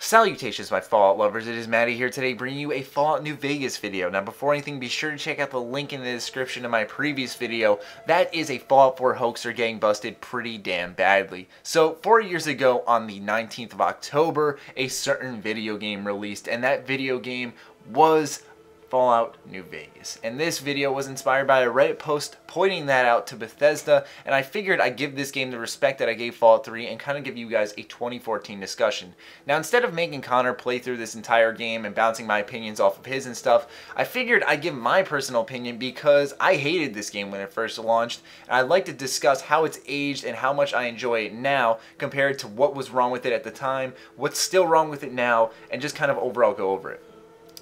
Salutations, my Fallout lovers. It is Maddie here today bringing you a Fallout New Vegas video. Now, before anything, be sure to check out the link in the description of my previous video. That is a Fallout 4 hoaxer getting busted pretty damn badly. So, 4 years ago, on the 19th of October, a certain video game released, and that video game was Fallout New Vegas. And this video was inspired by a Reddit post pointing that out to Bethesda, and I figured I'd give this game the respect that I gave Fallout 3 and kind of give you guys a 2014 discussion. Now, instead of making Connor play through this entire game and bouncing my opinions off of his and stuff, I figured I'd give my personal opinion because I hated this game when it first launched, and I'd like to discuss how it's aged and how much I enjoy it now compared to what was wrong with it at the time, what's still wrong with it now, and just kind of overall go over it.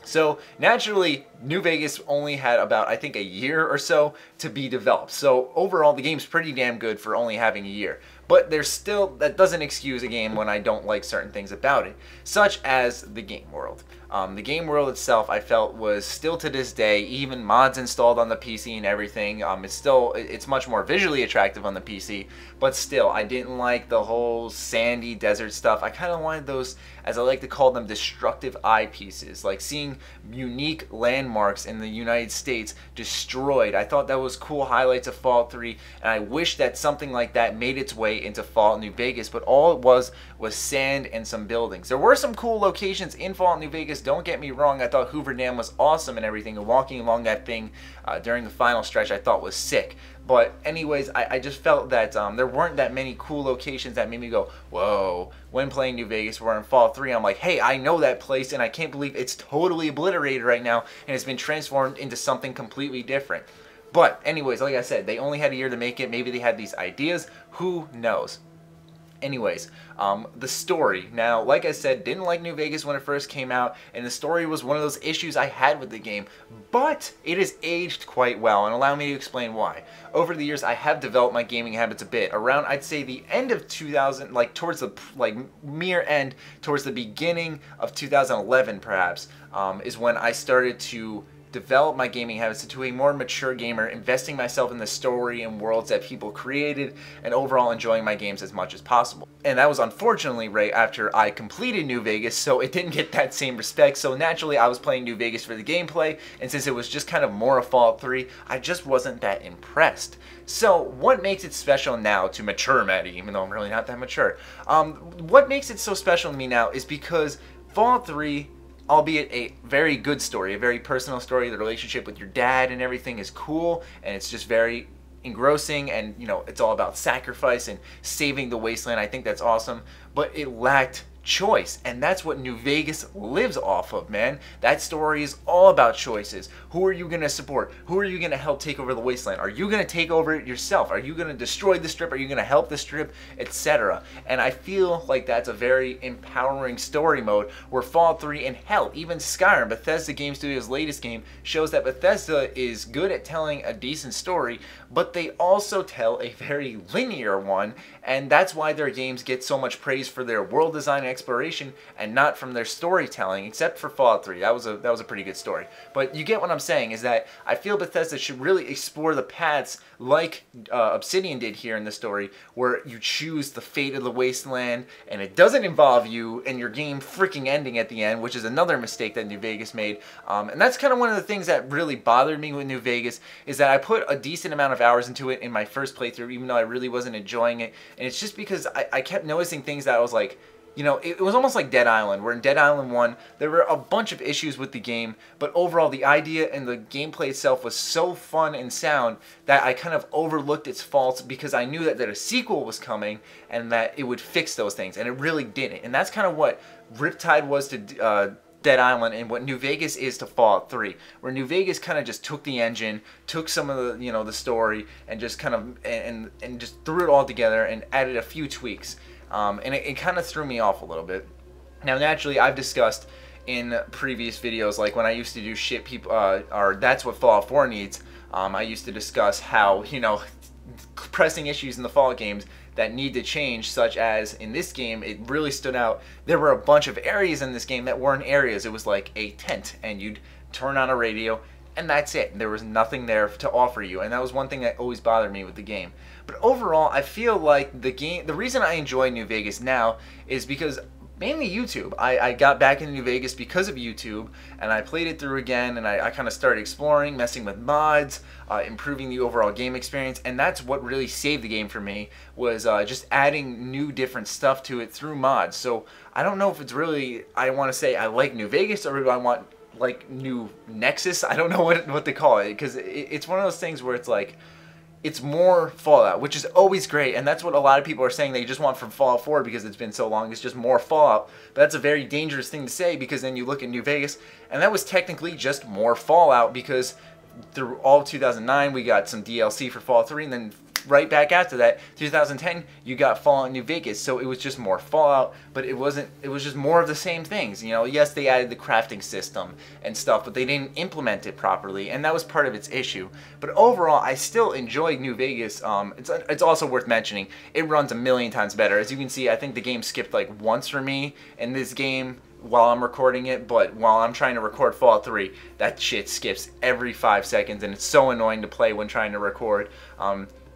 So, naturally, New Vegas only had about, I think, a year or so to be developed. So, overall, the game's pretty damn good for only having a year. But there's still, that doesn't excuse a game when I don't like certain things about it, such as the game world. The game world itself, I felt, was still to this day, even mods installed on the PC and everything, it's much more visually attractive on the PC, but still, I didn't like the whole sandy desert stuff. I kind of wanted those, as I like to call them, destructive eyepieces, like seeing unique landmarks in the United States destroyed. I thought that was cool highlights of Fallout 3, and I wish that something like that made its way into Fallout New Vegas, but all it was sand and some buildings. There were some cool locations in Fallout New Vegas, don't get me wrong. I thought Hoover Dam was awesome and everything, and walking along that thing during the final stretch I thought was sick. But anyways, I just felt that there weren't that many cool locations that made me go, whoa. When playing New Vegas, we're in Fallout 3, I'm like, hey, I know that place, and I can't believe it's totally obliterated right now, and it's been transformed into something completely different. But anyways, like I said, they only had a year to make it. Maybe they had these ideas. Who knows? Anyways, the story. Now, like I said, didn't like New Vegas when it first came out, and the story was one of those issues I had with the game, but it has aged quite well, and allow me to explain why. Over the years, I have developed my gaming habits a bit. Around, I'd say, the end of 2000, like towards the mere end, towards the beginning of 2011, perhaps, is when I started to develop my gaming habits into a more mature gamer, investing myself in the story and worlds that people created, and overall enjoying my games as much as possible. And that was unfortunately right after I completed New Vegas, so it didn't get that same respect. So naturally, I was playing New Vegas for the gameplay, and since it was just kind of more of Fallout 3, I just wasn't that impressed. So what makes it special now to mature Maddie, even though I'm really not that mature? What makes it so special to me now is because Fallout 3, albeit a very good story, a very personal story, the relationship with your dad and everything is cool, and it's just very engrossing, and you know, it's all about sacrifice and saving the wasteland. I think that's awesome, but it lacked choice, and that's what New Vegas lives off of, man. That story is all about choices. Who are you going to support? Who are you going to help take over the wasteland? Are you going to take over it yourself? Are you going to destroy the strip? Are you going to help the strip? Etc. And I feel like that's a very empowering story mode where Fallout 3 and hell, even Skyrim, Bethesda Game Studios' latest game, shows that Bethesda is good at telling a decent story, but they also tell a very linear one, and that's why their games get so much praise for their world design and exploration and not from their storytelling, except for Fallout 3. That was a pretty good story. But you get what I'm saying, is that I feel Bethesda should really explore the paths like Obsidian did here in the story, where you choose the fate of the wasteland, and it doesn't involve you and your game freaking ending at the end, which is another mistake that New Vegas made. And that's kind of one of the things that really bothered me with New Vegas, is that I put a decent amount of hours into it in my first playthrough, even though I really wasn't enjoying it. And it's just because I kept noticing things that I was like, you know, it was almost like Dead Island, where in Dead Island 1, there were a bunch of issues with the game, but overall the idea and the gameplay itself was so fun and sound that I kind of overlooked its faults because I knew that a sequel was coming and that it would fix those things, and it really didn't. And that's kind of what Riptide was to Dead Island, and what New Vegas is to Fallout 3, where New Vegas kind of just took the engine, took some of the, you know, the story, and just kind of and just threw it all together and added a few tweaks. And it kind of threw me off a little bit. Now, naturally, I've discussed in previous videos, like when I used to do shit people, or that's what Fallout 4 needs, I used to discuss how, you know, pressing issues in the Fallout games that need to change, such as in this game, it really stood out. There were a bunch of areas in this game that weren't areas. It was like a tent, and you'd turn on a radio, and that's it. There was nothing there to offer you, and that was one thing that always bothered me with the game. But overall, I feel like the reason I enjoy New Vegas now is because Mainly YouTube. I got back into New Vegas because of YouTube, and I played it through again, and I kind of started exploring, messing with mods, improving the overall game experience, and that's what really saved the game for me, was just adding new different stuff to it through mods. So I don't know if it's really, I want to say I like New Vegas, or do I want like New Nexus? I don't know what to call it, because it's one of those things where it's like, it's more Fallout, which is always great, and that's what a lot of people are saying they just want from Fallout 4 because it's been so long. It's just more Fallout, but that's a very dangerous thing to say, because then you look at New Vegas, and that was technically just more Fallout, because through all of 2009 we got some DLC for Fallout 3, and then right back after that, 2010, you got Fallout New Vegas. So it was just more Fallout, but it wasn't, it was just more of the same things. You know, yes, they added the crafting system and stuff, but they didn't implement it properly, and that was part of its issue. But overall, I still enjoyed New Vegas. It's also worth mentioning, it runs a million times better. As you can see, I think the game skipped like once for me in this game while I'm recording it, but while I'm trying to record Fallout 3, that shit skips every 5 seconds, and it's so annoying to play when trying to record.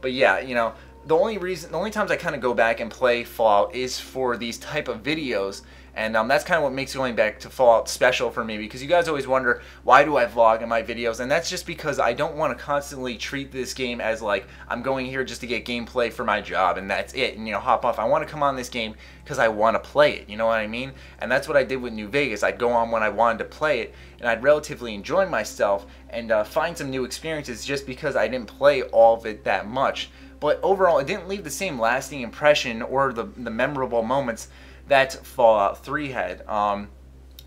But yeah, you know, the only times I kind of go back and play Fallout is for these type of videos, and that's kind of what makes going back to Fallout special for me, because you guys always wonder, why do I vlog in my videos? And that's just because I don't want to constantly treat this game as like, I'm going here just to get gameplay for my job, and that's it, and you know, hop off. I want to come on this game because I want to play it, you know what I mean? And that's what I did with New Vegas. I'd go on when I wanted to play it, and I'd relatively enjoy myself and find some new experiences just because I didn't play all of it that much. But overall, it didn't leave the same lasting impression or the memorable moments that Fallout 3 had.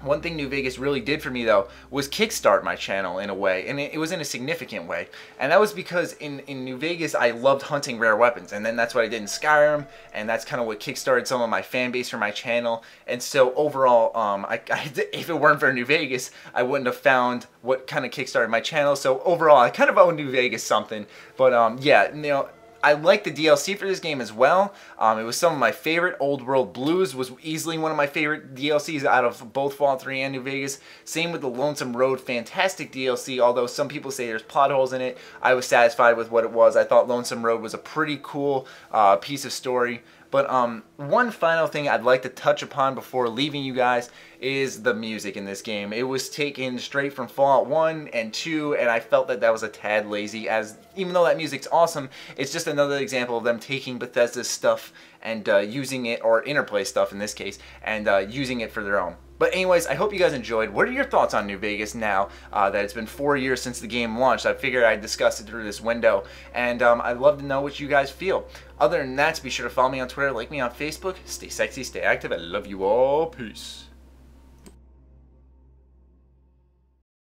One thing New Vegas really did for me, though, was kickstart my channel in a way, and it was in a significant way. And that was because in New Vegas, I loved hunting rare weapons, and then that's what I did in Skyrim, and that's kind of what kickstarted some of my fan base for my channel. And so overall, if it weren't for New Vegas, I wouldn't have found what kind of kickstarted my channel. So overall, I kind of owe New Vegas something. But yeah, you know, I like the DLC for this game as well. It was some of my favorite. Old World Blues was easily one of my favorite DLCs out of both Fallout 3 and New Vegas. Same with the Lonesome Road, fantastic DLC, although some people say there's plot holes in it. I was satisfied with what it was. I thought Lonesome Road was a pretty cool piece of story. But one final thing I'd like to touch upon before leaving you guys is the music in this game. It was taken straight from Fallout 1 and 2, and I felt that that was a tad lazy, as even though that music's awesome, it's just another example of them taking Bethesda's stuff and using it, or Interplay stuff in this case, and using it for their own. But anyways, I hope you guys enjoyed. What are your thoughts on New Vegas now that it's been 4 years since the game launched? I figured I'd discuss it through this window, and I'd love to know what you guys feel. Other than that, be sure to follow me on Twitter, like me on Facebook. Stay sexy, stay active. I love you all. Peace.